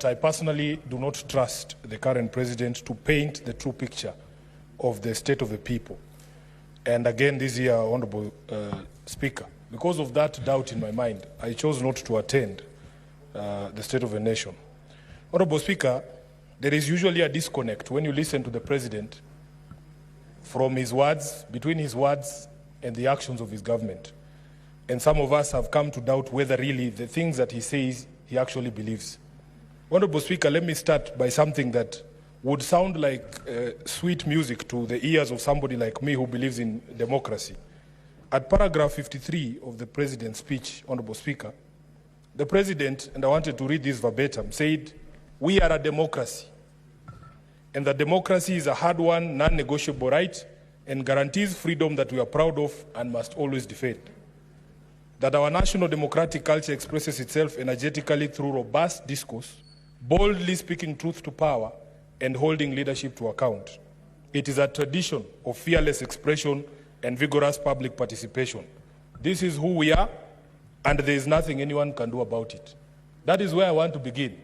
I personally do not trust the current president to paint the true picture of the state of the people. And again, this year, Honorable Speaker, because of that doubt in my mind, I chose not to attend the State of the Nation. Honorable Speaker, there is usually a disconnect when you listen to the president from his words, between his words and the actions of his government. And some of us have come to doubt whether really the things that he says he actually believes. Honorable Speaker, let me start by something that would sound like sweet music to the ears of somebody like me who believes in democracy. At paragraph 53 of the President's speech, Honorable Speaker, the President, and I wanted to read this verbatim, said, "We are a democracy, and that democracy is a hard-won, non-negotiable right and guarantees freedom that we are proud of and must always defend. That our national democratic culture expresses itself energetically through robust discourse, boldly speaking truth to power, and holding leadership to account. It is a tradition of fearless expression and vigorous public participation. This is who we are, and there is nothing anyone can do about it." That is where I want to begin.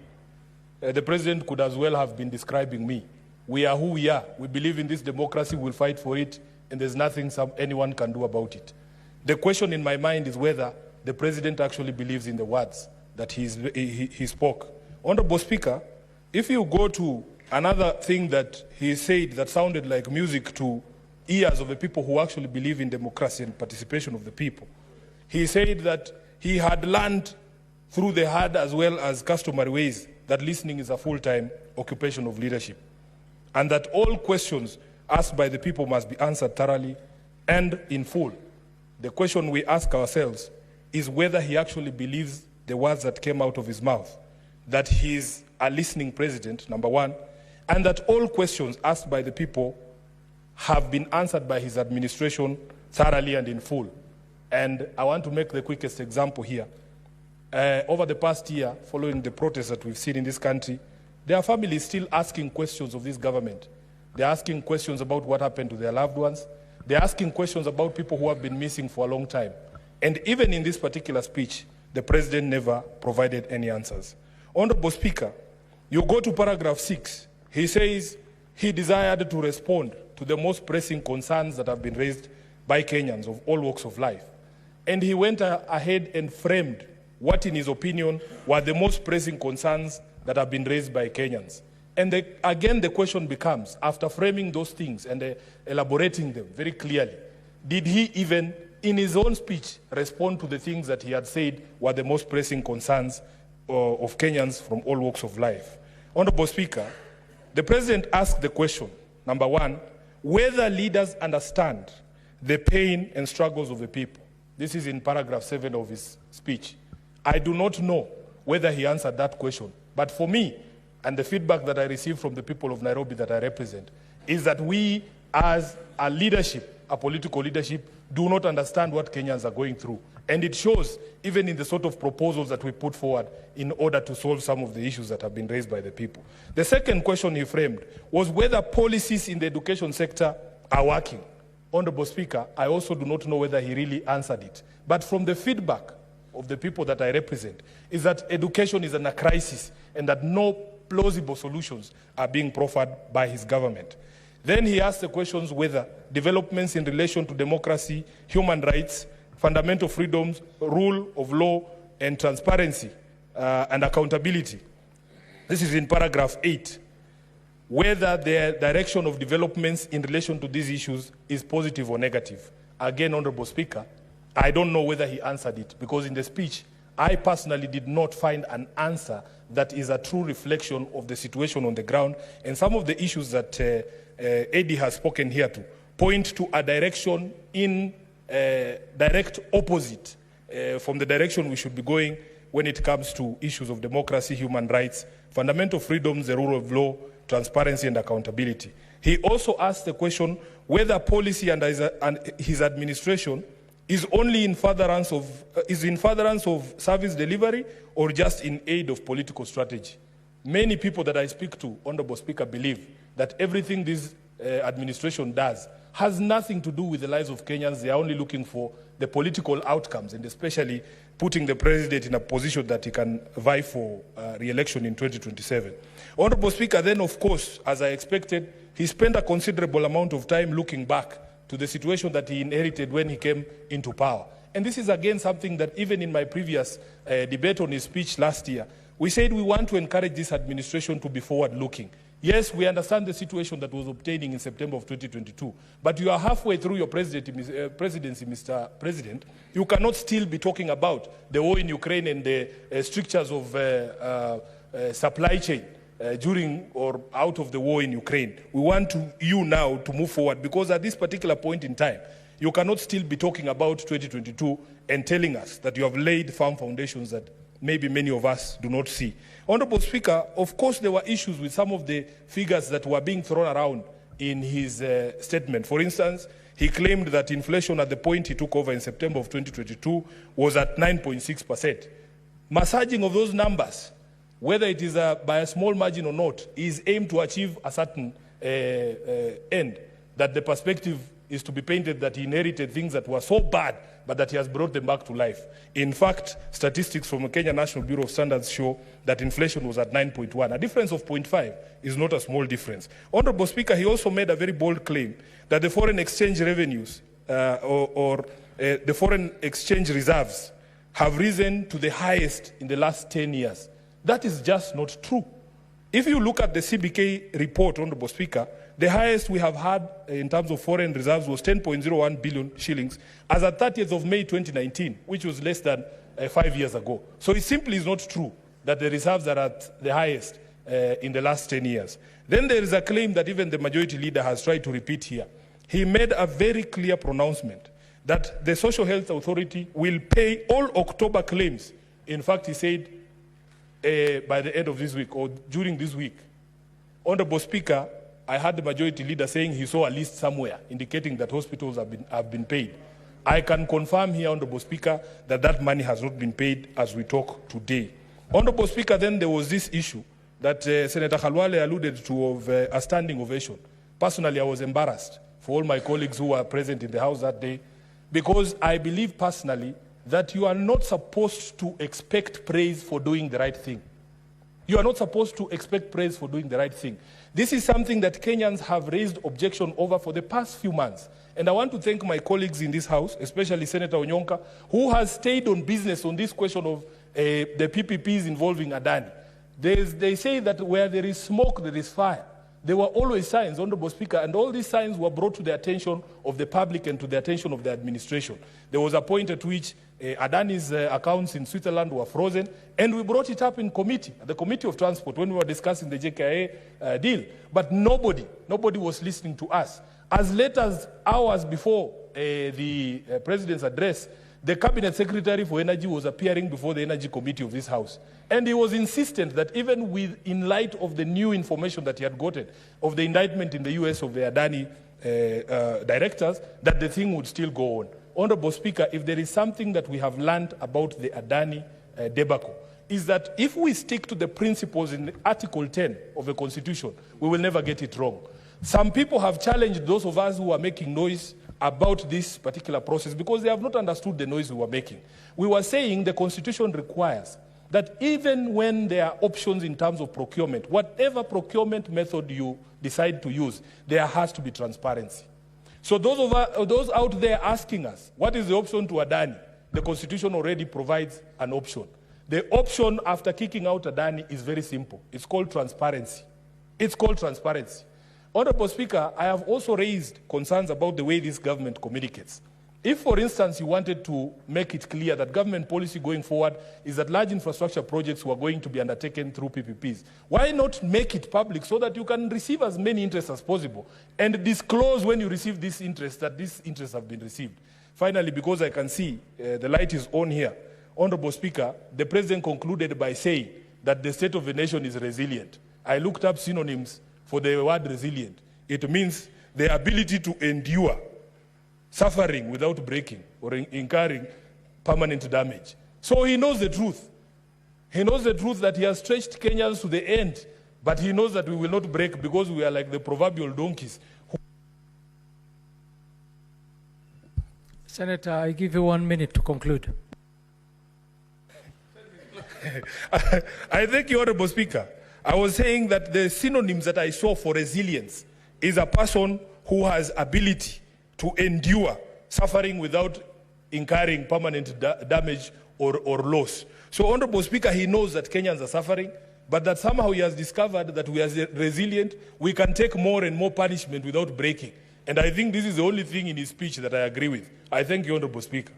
The President could as well have been describing me. We are who we are. We believe in this democracy, we'll fight for it, and there's nothing anyone can do about it. The question in my mind is whether the President actually believes in the words that he spoke. Honorable Speaker, if you go to another thing that he said that sounded like music to ears of the people who actually believe in democracy and participation of the people, he said that he had learned through the hard as well as customary ways that listening is a full-time occupation of leadership, and that all questions asked by the people must be answered thoroughly and in full. The question we ask ourselves is whether he actually believes the words that came out of his mouth, that he is a listening president, number one, and that all questions asked by the people have been answered by his administration thoroughly and in full. And I want to make the quickest example here. Over the past year, following the protests that we've seen in this country, there are families still asking questions of this government. They're asking questions about what happened to their loved ones. They're asking questions about people who have been missing for a long time. And even in this particular speech, the President never provided any answers. Honorable Speaker, you go to paragraph 6. He says he desired to respond to the most pressing concerns that have been raised by Kenyans of all walks of life. And he went ahead and framed what, in his opinion, were the most pressing concerns that have been raised by Kenyans. And again, the question becomes, after framing those things and elaborating them very clearly, did he even, in his own speech, respond to the things that he had said were the most pressing concerns of Kenyans from all walks of life? Honorable Speaker, the President asked the question, number one, whether leaders understand the pain and struggles of the people. This is in paragraph 7 of his speech. I do not know whether he answered that question, but for me, and the feedback that I receive from the people of Nairobi that I represent, is that we as a leadership, a political leadership, do not understand what Kenyans are going through. And it shows even in the sort of proposals that we put forward in order to solve some of the issues that have been raised by the people. The second question he framed was whether policies in the education sector are working. Honorable Speaker, I also do not know whether he really answered it. But from the feedback of the people that I represent, is that education is in a crisis and that no plausible solutions are being proffered by his government. Then he asked the questions whether developments in relation to democracy, human rights, fundamental freedoms, rule of law, and transparency and accountability. This is in paragraph 8. Whether the direction of developments in relation to these issues is positive or negative. Again, Honorable Speaker, I don't know whether he answered it, because in the speech, I personally did not find an answer that is a true reflection of the situation on the ground, and some of the issues that Eddie has spoken here to point to a direction in direct opposite from the direction we should be going when it comes to issues of democracy, human rights, fundamental freedoms, the rule of law, transparency and accountability. He also asked the question whether policy and his administration is only in furtherance of service delivery or just in aid of political strategy. Many people that I speak to, Honorable Speaker, believe that everything this administration does has nothing to do with the lives of Kenyans. They are only looking for the political outcomes, and especially putting the president in a position that he can vie for re-election in 2027. Honorable Speaker, then of course, as I expected, he spent a considerable amount of time looking back to the situation that he inherited when he came into power. And this is again something that even in my previous debate on his speech last year, we said we want to encourage this administration to be forward-looking. Yes, we understand the situation that was obtaining in September of 2022, but you are halfway through your presidency, Mr. President. You cannot still be talking about the war in Ukraine and the strictures of supply chain during or out of the war in Ukraine. We want you now to move forward, because at this particular point in time, you cannot still be talking about 2022 and telling us that you have laid firm foundations that maybe many of us do not see. Honorable Speaker, of course there were issues with some of the figures that were being thrown around in his statement. For instance, he claimed that inflation at the point he took over in September of 2022 was at 9.6%. Massaging of those numbers, whether it is by a small margin or not, is aimed to achieve a certain end, that the perspective is to be painted that he inherited things that were so bad, but that he has brought them back to life. In fact, statistics from the Kenya National Bureau of Standards show that inflation was at 9.1. A difference of 0.5 is not a small difference. Honorable Speaker, he also made a very bold claim that the foreign exchange revenues the foreign exchange reserves have risen to the highest in the last 10 years. That is just not true. If you look at the CBK report, Honorable Speaker, the highest we have had in terms of foreign reserves was 10.01 billion shillings as at 30th of May 2019, which was less than 5 years ago. So it simply is not true that the reserves are at the highest in the last 10 years. Then there is a claim that even the majority leader has tried to repeat here. He made a very clear pronouncement that the Social Health Authority will pay all October claims. In fact, he said by the end of this week or during this week. Honorable Speaker, I heard the majority leader saying he saw a list somewhere indicating that hospitals have been paid. I can confirm here, Honorable Speaker, that that money has not been paid as we talk today. Honorable Speaker, then there was this issue that Senator Khalwale alluded to of a standing ovation. Personally, I was embarrassed for all my colleagues who were present in the House that day, because I believe personally that you are not supposed to expect praise for doing the right thing. You are not supposed to expect praise for doing the right thing. This is something that Kenyans have raised objection over for the past few months. And I want to thank my colleagues in this House, especially Senator Onyonka, who has stayed on business on this question of the PPPs involving Adani. They say that where there is smoke, there is fire. There were always signs, Honorable Speaker, and all these signs were brought to the attention of the public and to the attention of the administration. There was a point at which Adani's accounts in Switzerland were frozen, and we brought it up in committee, the Committee of Transport, when we were discussing the JKIA deal. But nobody was listening to us. As late as hours before the President's address, the Cabinet Secretary for Energy was appearing before the Energy Committee of this House. And he was insistent that even in light of the new information that he had gotten of the indictment in the US of the Adani directors, that the thing would still go on. Honorable Speaker, if there is something that we have learned about the Adani debacle, is that if we stick to the principles in Article 10 of the Constitution, we will never get it wrong. Some people have challenged those of us who are making noise about this particular process because they have not understood the noise we were making. We were saying the Constitution requires that even when there are options in terms of procurement, whatever procurement method you decide to use, there has to be transparency. So those out there asking us, what is the option to Adani? The Constitution already provides an option. The option after kicking out Adani is very simple. It's called transparency. It's called transparency. Honorable Speaker, I have also raised concerns about the way this government communicates. If, for instance, you wanted to make it clear that government policy going forward is that large infrastructure projects were going to be undertaken through PPPs, why not make it public so that you can receive as many interests as possible and disclose when you receive this interest that these interests have been received? Finally, because I can see the light is on here, Honorable Speaker, the President concluded by saying that the state of the nation is resilient. I looked up synonyms for the word resilient. It means the ability to endure suffering without breaking or incurring permanent damage. So he knows the truth. He knows the truth that he has stretched Kenyans to the end, but he knows that we will not break because we are like the proverbial donkeys Senator, I give you 1 minute to conclude. I thank you, Honorable Speaker. I was saying that the synonyms that I saw for resilience is a person who has ability to endure suffering without incurring permanent damage or loss. So, Honorable Speaker, he knows that Kenyans are suffering, but that somehow he has discovered that we are resilient, we can take more and more punishment without breaking. And I think this is the only thing in his speech that I agree with. I thank you, Honorable Speaker.